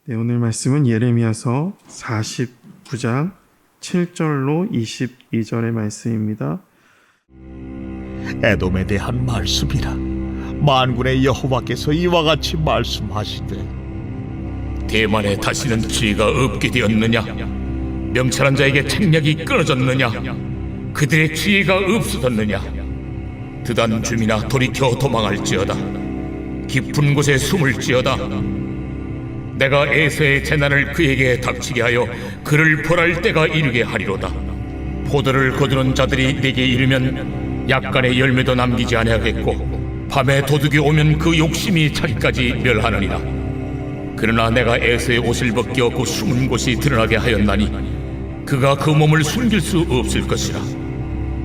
네, 오늘 말씀은 예레미야서 49장 7절로 22절의 말씀입니다. 에돔에 대한 말씀이라. 만군의 여호와께서 이와 같이 말씀하시되, 대만에 다시는 지혜가 없게 되었느냐? 명철한 자에게 책략이 끊어졌느냐? 그들의 지혜가 없어졌느냐? 드단 주민아, 돌이켜 도망할지어다. 깊은 곳에 숨을지어다. 내가 에서의 재난을 그에게 닥치게 하여 그를 벌할 때가 이르게 하리로다. 포도를 거두는 자들이 내게 이르면 약간의 열매도 남기지 아니하겠고, 밤에 도둑이 오면 그 욕심이 자기까지 멸하느니라. 그러나 내가 에서의 옷을 벗겨 그 숨은 곳이 드러나게 하였나니 그가 그 몸을 숨길 수 없을 것이라.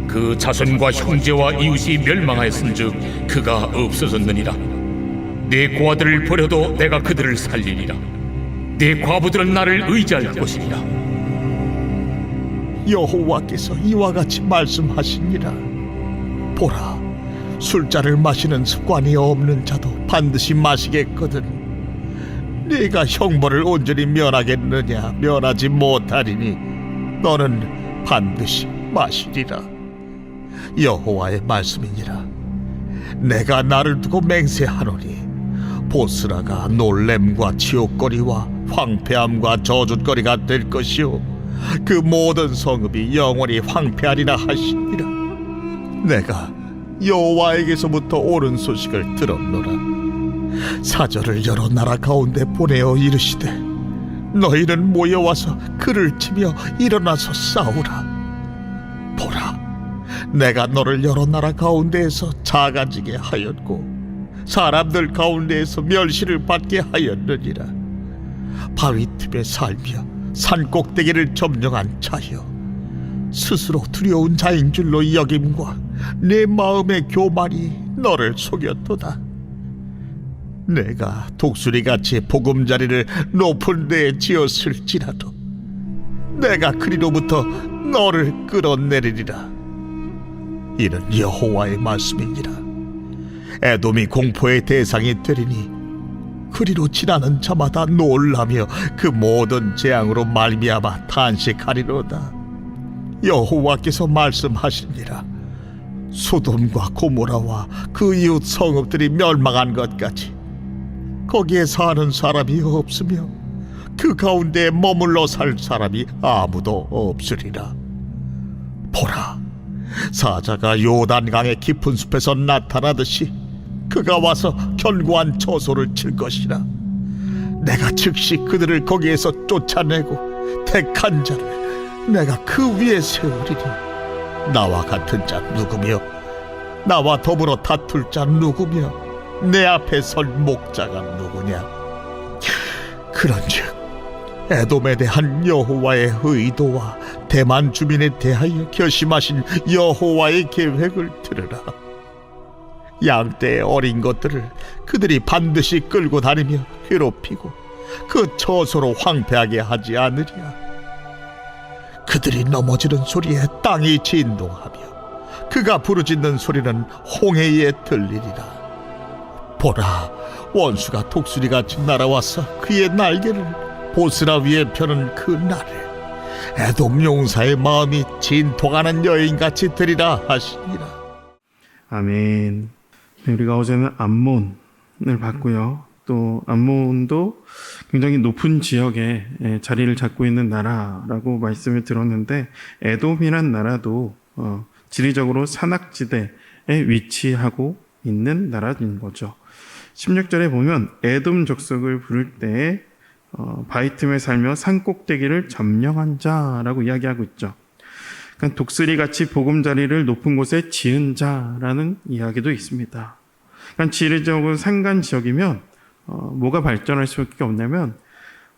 그 자손과 형제와 이웃이 멸망하였은즉 그가 없어졌느니라. 내 고아들을 버려도 내가 그들을 살리리라. 내 과부들은 나를 의지할 것이니라. 여호와께서 이와 같이 말씀하시니라. 보라, 술잔을 마시는 습관이 없는 자도 반드시 마시겠거든. 네가 형벌을 온전히 면하겠느냐? 면하지 못하리니 너는 반드시 마시리라. 여호와의 말씀이니라. 내가 나를 두고 맹세하노니 보스라가 놀램과 치욕거리와 황폐함과 저주거리가 될 것이요, 그 모든 성읍이 영원히 황폐하리라 하시니라. 내가 여호와에게서부터 옳은 소식을 들었노라. 사절을 여러 나라 가운데 보내어 이르시되, 너희는 모여와서 그를 치며 일어나서 싸우라. 보라, 내가 너를 여러 나라 가운데에서 작아지게 하였고 사람들 가운데에서 멸시를 받게 하였느니라. 바위 틈에 살며 산 꼭대기를 점령한 자여, 스스로 두려운 자인 줄로 여김과 내 마음의 교만이 너를 속였도다. 내가 독수리같이 보금자리를 높은 데에 지었을지라도 내가 그리로부터 너를 끌어내리리라. 이는 여호와의 말씀이니라. 에돔이 공포의 대상이 되리니 그리로 지나는 자마다 놀라며 그 모든 재앙으로 말미암아 탄식하리로다. 여호와께서 말씀하시니라. 소돔과 고모라와 그 이웃 성읍들이 멸망한 것 같이 거기에 사는 사람이 없으며 그 가운데 머물러 살 사람이 아무도 없으리라. 보라, 사자가 요단강의 깊은 숲에서 나타나듯이 그가 와서 견고한 처소를 칠 것이라. 내가 즉시 그들을 거기에서 쫓아내고 택한 자를 내가 그 위에 세우리니 나와 같은 자 누구며 나와 더불어 다툴 자 누구며 내 앞에 설 목자가 누구냐? 그런즉 에돔에 대한 여호와의 의도와 대만 주민에 대하여 결심하신 여호와의 계획을 들으라. 양떼의 어린 것들을 그들이 반드시 끌고 다니며 괴롭히고 그 처소로 황폐하게 하지 않으랴. 그들이 넘어지는 소리에 땅이 진동하며 그가 부르짖는 소리는 홍해에 들리리라. 보라, 원수가 독수리같이 날아와서 그의 날개를 보스라 위에 펴는 그 날에 에돔 용사의 마음이 진통하는 여인같이 되리라 하시니라. 아멘. 네, 우리가 어제는 암몬을 봤고요. 또 암몬도 굉장히 높은 지역에 자리를 잡고 있는 나라라고 말씀을 들었는데, 에돔이란 나라도 지리적으로 산악지대에 위치하고 있는 나라인 거죠. 16절에 보면 에돔 족속을 부를 때 바위 틈에 살며 산 꼭대기를 점령한 자라고 이야기하고 있죠. 그러니까 독수리같이 보금자리를 높은 곳에 지은 자라는 이야기도 있습니다. 그러니까 지리적으로 산간 지역이면 뭐가 발전할 수밖에 없냐면,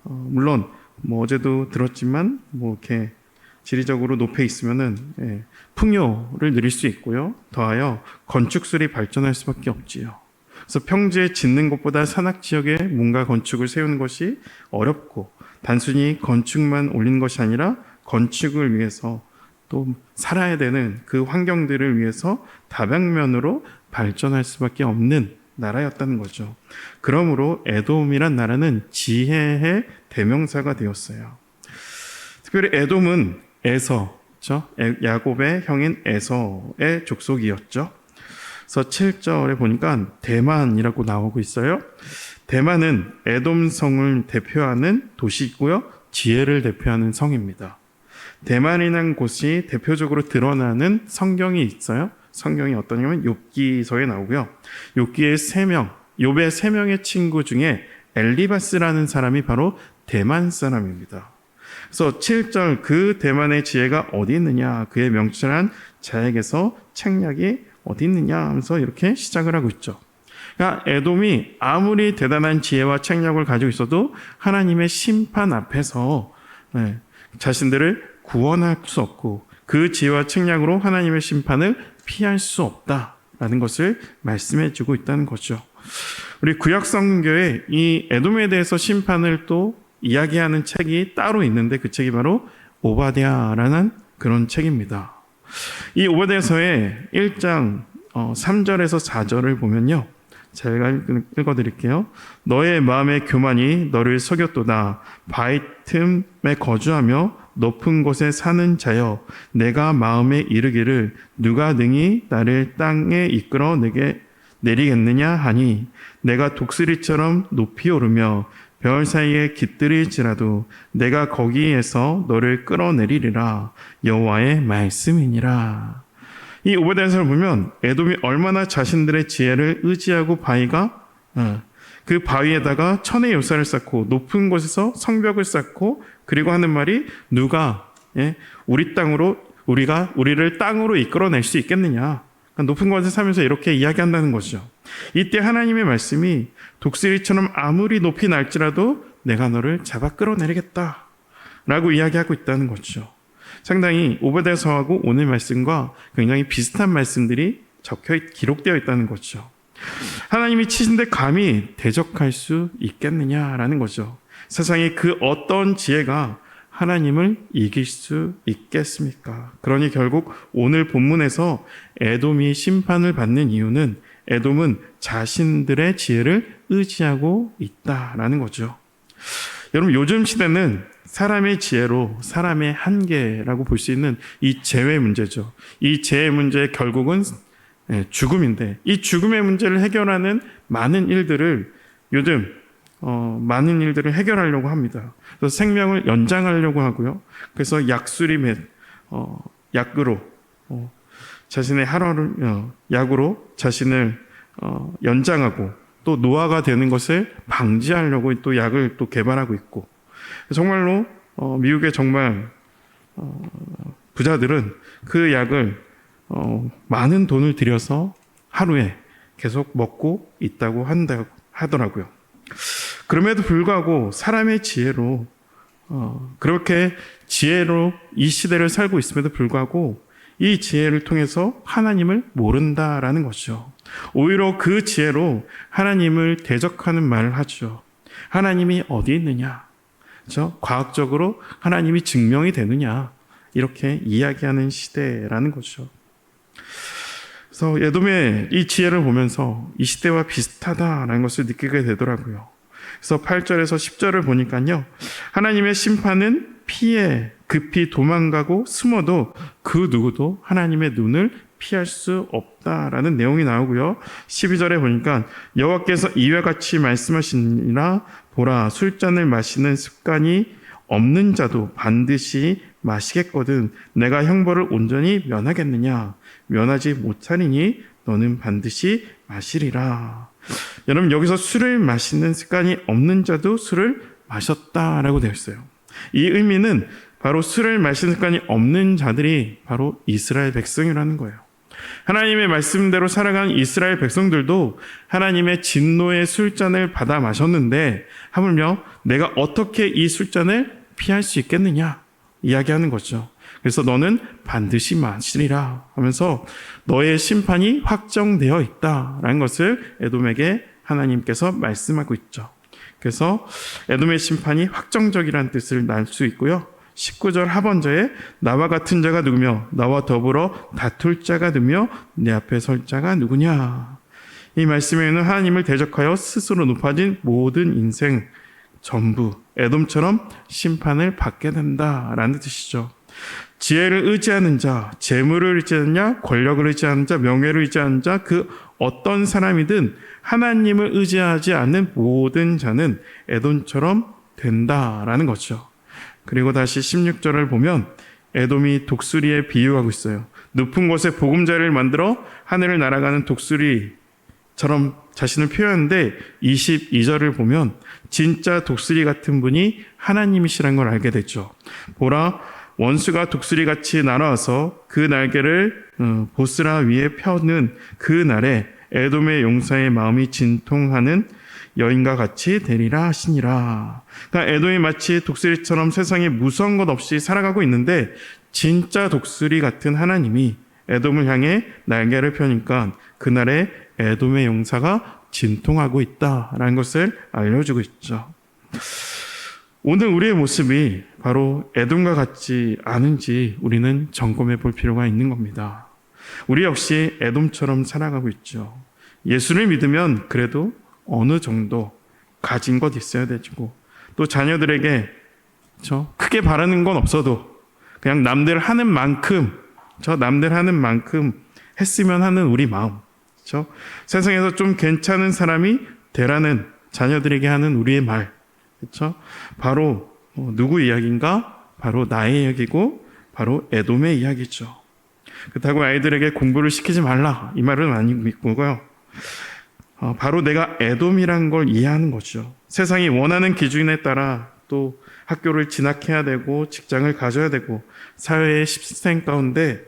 물론 뭐 어제도 들었지만 뭐 이렇게 지리적으로 높에 있으면은 풍요를 누릴 수 있고요. 더하여 건축술이 발전할 수밖에 없지요. 그래서 평지에 짓는 것보다 산악 지역에 뭔가 건축을 세우는 것이 어렵고, 단순히 건축만 올리는 것이 아니라 건축을 위해서 또 살아야 되는 그 환경들을 위해서 다방면으로 발전할 수밖에 없는 나라였다는 거죠. 그러므로 에돔이란 나라는 지혜의 대명사가 되었어요. 특별히 에돔은 에서, 그렇죠? 야곱의 형인 에서의 족속이었죠. 그래서 7절에 보니까 대만이라고 나오고 있어요. 대만은 에돔성을 대표하는 도시이고요. 지혜를 대표하는 성입니다. 대만이라는 곳이 대표적으로 드러나는 성경이 있어요. 성경이 어떠냐면 욥기서에 나오고요. 욥기의 3명, 욥의 3명의 친구 중에 엘리바스라는 사람이 바로 대만 사람입니다. 그래서 7절 그 대만의 지혜가 어디 있느냐, 그의 명철한 자에게서 책략이 어디 있느냐 하면서 이렇게 시작을 하고 있죠. 그러니까 에돔이 아무리 대단한 지혜와 책략을 가지고 있어도 하나님의 심판 앞에서 자신들을 구원할 수 없고 그 지혜와 책략으로 하나님의 심판을 피할 수 없다라는 것을 말씀해 주고 있다는 거죠. 우리 구약 성경에 이 에돔에 대해서 심판을 또 이야기하는 책이 따로 있는데 그 책이 바로 오바댜라는 그런 책입니다. 이 오바댜서의 1장 3절에서 4절을 보면요. 제가 읽어드릴게요. 너의 마음의 교만이 너를 속였도다. 바위 틈에 거주하며 높은 곳에 사는 자여, 내가 마음에 이르기를 누가 능히 나를 땅에 이끌어 내리겠느냐 하니 내가 독수리처럼 높이 오르며 별 사이에 깃들일지라도 내가 거기에서 너를 끌어내리리라. 여호와의 말씀이니라. 이 오바댜서를 보면 에돔이 얼마나 자신들의 지혜를 의지하고 그 바위에다가 천의 요새를 쌓고 높은 곳에서 성벽을 쌓고 그리고 하는 말이 누가 우리를 땅으로 이끌어낼 수 있겠느냐. 그러니까 높은 곳에 살면서 이렇게 이야기한다는 거죠. 이때 하나님의 말씀이 독수리처럼 아무리 높이 날지라도 내가 너를 잡아 끌어내리겠다 라고 이야기하고 있다는 거죠. 상당히 오바댜서하고 오늘 말씀과 굉장히 비슷한 말씀들이 기록되어 있다는 거죠. 하나님이 치신데 감히 대적할 수 있겠느냐라는 거죠. 세상에 그 어떤 지혜가 하나님을 이길 수 있겠습니까? 그러니 결국 오늘 본문에서 에돔이 심판을 받는 이유는 에돔은 자신들의 지혜를 의지하고 있다라는 거죠. 여러분, 요즘 시대는 사람의 지혜로 사람의 한계라고 볼 수 있는 이 재회 문제죠. 이 재해 문제의 결국은 죽음인데 이 죽음의 문제를 해결하는 많은 일들을 요즘 많은 일들을 해결하려고 합니다. 그래서 생명을 연장하려고 하고요. 그래서 약으로 자신의 약으로 자신을 연장하고 또 노화가 되는 것을 방지하려고 또 약을 또 개발하고 있고, 정말로 미국의 정말 부자들은 그 약을 많은 돈을 들여서 하루에 계속 먹고 있다고 하더라고요. 그럼에도 불구하고 사람의 지혜로 그렇게 지혜로 이 시대를 살고 있음에도 불구하고 이 지혜를 통해서 하나님을 모른다라는 거죠. 오히려 그 지혜로 하나님을 대적하는 말을 하죠. 하나님이 어디 있느냐? 그렇죠? 과학적으로 하나님이 증명이 되느냐? 이렇게 이야기하는 시대라는 거죠. 그래서 에돔의 이 지혜를 보면서 이 시대와 비슷하다라는 것을 느끼게 되더라고요. 그래서 8절에서 10절을 보니까요. 하나님의 심판은 피해 급히 도망가고 숨어도 그 누구도 하나님의 눈을 피할 수 없다라는 내용이 나오고요. 12절에 보니까 여호와께서 이와 같이 말씀하시니라. 보라, 술잔을 마시는 습관이 없는 자도 반드시 마시겠거든 내가 형벌을 온전히 면하겠느냐? 면하지 못하리니 너는 반드시 마시리라. 여러분, 여기서 술을 마시는 습관이 없는 자도 술을 마셨다라고 되어 있어요. 이 의미는 바로 술을 마시는 습관이 없는 자들이 바로 이스라엘 백성이라는 거예요. 하나님의 말씀대로 살아가는 이스라엘 백성들도 하나님의 진노의 술잔을 받아 마셨는데 하물며 내가 어떻게 이 술잔을 피할 수 있겠느냐 이야기하는 거죠. 그래서 너는 반드시 마시리라 하면서 너의 심판이 확정되어 있다라는 것을 에돔에게 하나님께서 말씀하고 있죠. 그래서 에돔의 심판이 확정적이라는 뜻을 날 수 있고요. 19절 하반절에 나와 같은 자가 누구며 나와 더불어 다툴 자가 누구며 내 앞에 설 자가 누구냐. 이 말씀에는 하나님을 대적하여 스스로 높아진 모든 인생 전부 에돔처럼 심판을 받게 된다라는 뜻이죠. 지혜를 의지하는 자, 재물을 의지하는 자, 권력을 의지하는 자, 명예를 의지하는 자, 그 어떤 사람이든 하나님을 의지하지 않는 모든 자는 에돔처럼 된다라는 거죠. 그리고 다시 16절을 보면 에돔이 독수리에 비유하고 있어요. 높은 곳에 보금자리를 만들어 하늘을 날아가는 독수리처럼 자신을 표현하는데 22절을 보면 진짜 독수리 같은 분이 하나님이시라는 걸 알게 됐죠. 보라, 원수가 독수리같이 날아와서 그 날개를 보스라 위에 펴는 그 날에 에돔의 용사의 마음이 진통하는 여인과 같이 되리라 하시니라. 그러니까 에돔이 마치 독수리처럼 세상에 무서운 것 없이 살아가고 있는데 진짜 독수리 같은 하나님이 에돔을 향해 날개를 펴니까 그날에 에돔의 용사가 진통하고 있다라는 것을 알려주고 있죠. 오늘 우리의 모습이 바로 에돔과 같지 않은지 우리는 점검해 볼 필요가 있는 겁니다. 우리 역시 에돔처럼 살아가고 있죠. 예수를 믿으면 그래도 어느 정도 가진 것 있어야 되고 또 자녀들에게 크게 바라는 건 없어도 그냥 남들 하는 만큼 했으면 하는 우리 마음, 세상에서 좀 괜찮은 사람이 되라는 자녀들에게 하는 우리의 말, 바로 누구 이야기인가? 바로 나의 이야기고 바로 에돔의 이야기죠. 그렇다고 아이들에게 공부를 시키지 말라 이 말은 아니고요. 바로 내가 에돔이란 걸 이해하는 거죠. 세상이 원하는 기준에 따라 또 학교를 진학해야 되고 직장을 가져야 되고 사회의 시스템 가운데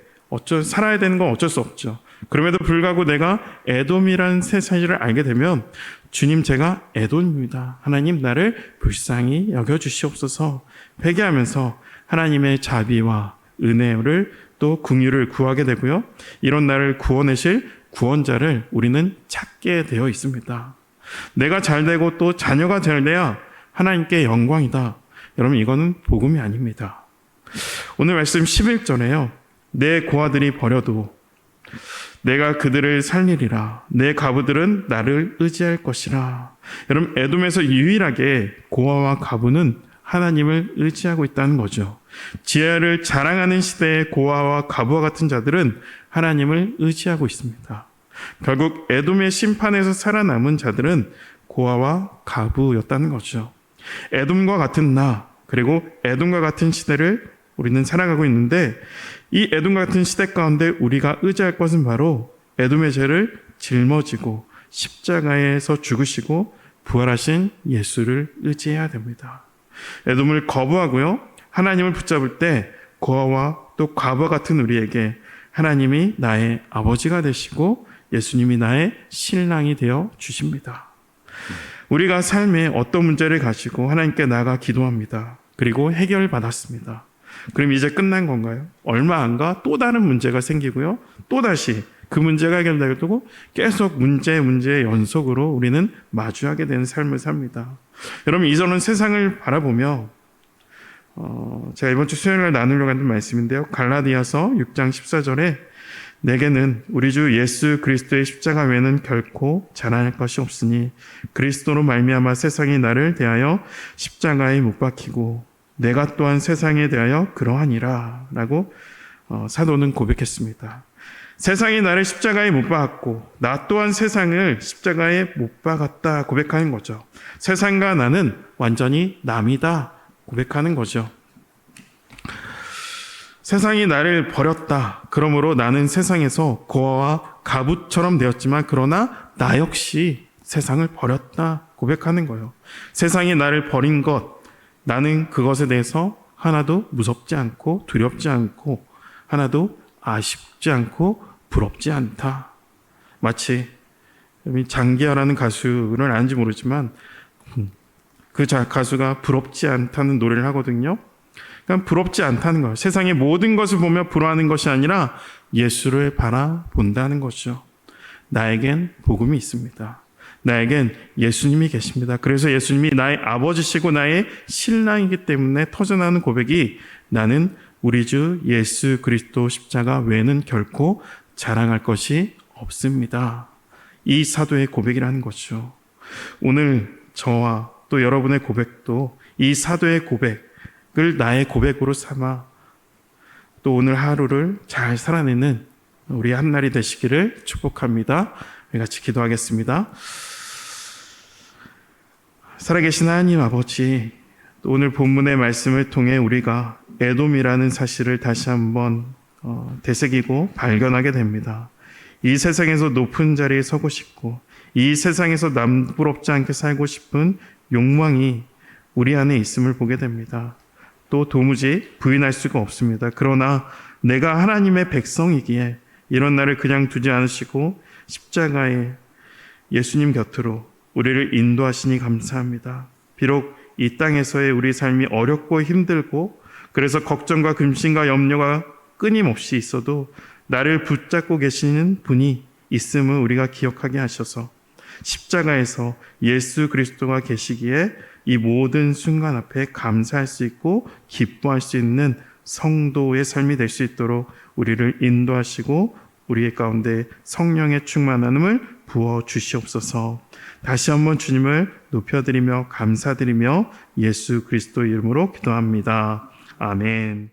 살아야 되는 건 어쩔 수 없죠. 그럼에도 불구하고 내가 에돔이라는 새 사실을 알게 되면 주님, 제가 에돔입니다. 하나님, 나를 불쌍히 여겨주시옵소서 회개하면서 하나님의 자비와 은혜를 또 긍휼을 구하게 되고요. 이런 나를 구원하실 구원자를 우리는 찾게 되어 있습니다. 내가 잘 되고 또 자녀가 잘 돼야 하나님께 영광이다. 여러분, 이거는 복음이 아닙니다. 오늘 말씀 11절에요. 내 고아들이 버려도 내가 그들을 살리리라. 내 과부들은 나를 의지할 것이라. 여러분, 에돔에서 유일하게 고아와 과부는 하나님을 의지하고 있다는 거죠. 지혜를 자랑하는 시대의 고아와 과부와 같은 자들은 하나님을 의지하고 있습니다. 결국 에돔의 심판에서 살아남은 자들은 고아와 과부였다는 거죠. 에돔과 같은 나, 그리고 에돔과 같은 시대를 우리는 살아가고 있는데 이 에돔과 같은 시대 가운데 우리가 의지할 것은 바로 에돔의 죄를 짊어지고 십자가에서 죽으시고 부활하신 예수를 의지해야 됩니다. 에돔을 거부하고요. 하나님을 붙잡을 때 고아와 또 과부와 같은 우리에게 하나님이 나의 아버지가 되시고 예수님이 나의 신랑이 되어 주십니다. 우리가 삶에 어떤 문제를 가지고 하나님께 나아가 기도합니다. 그리고 해결받았습니다. 그럼 이제 끝난 건가요? 얼마 안 가 또 다른 문제가 생기고요. 또다시 그 문제가 해결되고 계속 문제의 연속으로 우리는 마주하게 되는 삶을 삽니다. 여러분, 이전은 세상을 바라보며 제가 이번 주 수요일날 나누려고 하는 말씀인데요. 갈라디아서 6장 14절에 내게는 우리 주 예수 그리스도의 십자가 외에는 결코 자랑할 것이 없으니 그리스도로 말미암아 세상이 나를 대하여 십자가에 못 박히고 내가 또한 세상에 대하여 그러하니라 라고 사도는 고백했습니다. 세상이 나를 십자가에 못 박았고 나 또한 세상을 십자가에 못 박았다 고백하는 거죠. 세상과 나는 완전히 남이다 고백하는 거죠. 세상이 나를 버렸다. 그러므로 나는 세상에서 고아와 과부처럼 되었지만 그러나 나 역시 세상을 버렸다 고백하는 거예요. 세상이 나를 버린 것, 나는 그것에 대해서 하나도 무섭지 않고 두렵지 않고 하나도 아쉽지 않고 부럽지 않다. 마치 장기하라는 가수를 아는지 모르지만 그 가수가 부럽지 않다는 노래를 하거든요. 그러니까 부럽지 않다는 거예요. 세상의 모든 것을 보며 부러워하는 것이 아니라 예수를 바라본다는 거죠. 나에겐 복음이 있습니다. 나에겐 예수님이 계십니다. 그래서 예수님이 나의 아버지시고 나의 신랑이기 때문에 터져나오는 고백이 나는 우리 주 예수 그리스도 십자가 외에는 결코 자랑할 것이 없습니다. 이 사도의 고백이라는 거죠. 오늘 저와 또 여러분의 고백도 이 사도의 고백을 나의 고백으로 삼아 또 오늘 하루를 잘 살아내는 우리 한날이 되시기를 축복합니다. 우리 같이 기도하겠습니다. 살아계신 하나님 아버지, 또 오늘 본문의 말씀을 통해 우리가 에돔이라는 사실을 다시 한번 되새기고 발견하게 됩니다. 이 세상에서 높은 자리에 서고 싶고 이 세상에서 남부럽지 않게 살고 싶은 욕망이 우리 안에 있음을 보게 됩니다. 또 도무지 부인할 수가 없습니다. 그러나 내가 하나님의 백성이기에 이런 나를 그냥 두지 않으시고 십자가에 예수님 곁으로 우리를 인도하시니 감사합니다. 비록 이 땅에서의 우리 삶이 어렵고 힘들고 그래서 걱정과 근심과 염려가 끊임없이 있어도 나를 붙잡고 계시는 분이 있음을 우리가 기억하게 하셔서 십자가에서 예수 그리스도가 계시기에 이 모든 순간 앞에 감사할 수 있고 기뻐할 수 있는 성도의 삶이 될 수 있도록 우리를 인도하시고 우리의 가운데 성령의 충만함을 부어 주시옵소서. 다시 한번 주님을 높여드리며 감사드리며 예수 그리스도 이름으로 기도합니다. 아멘.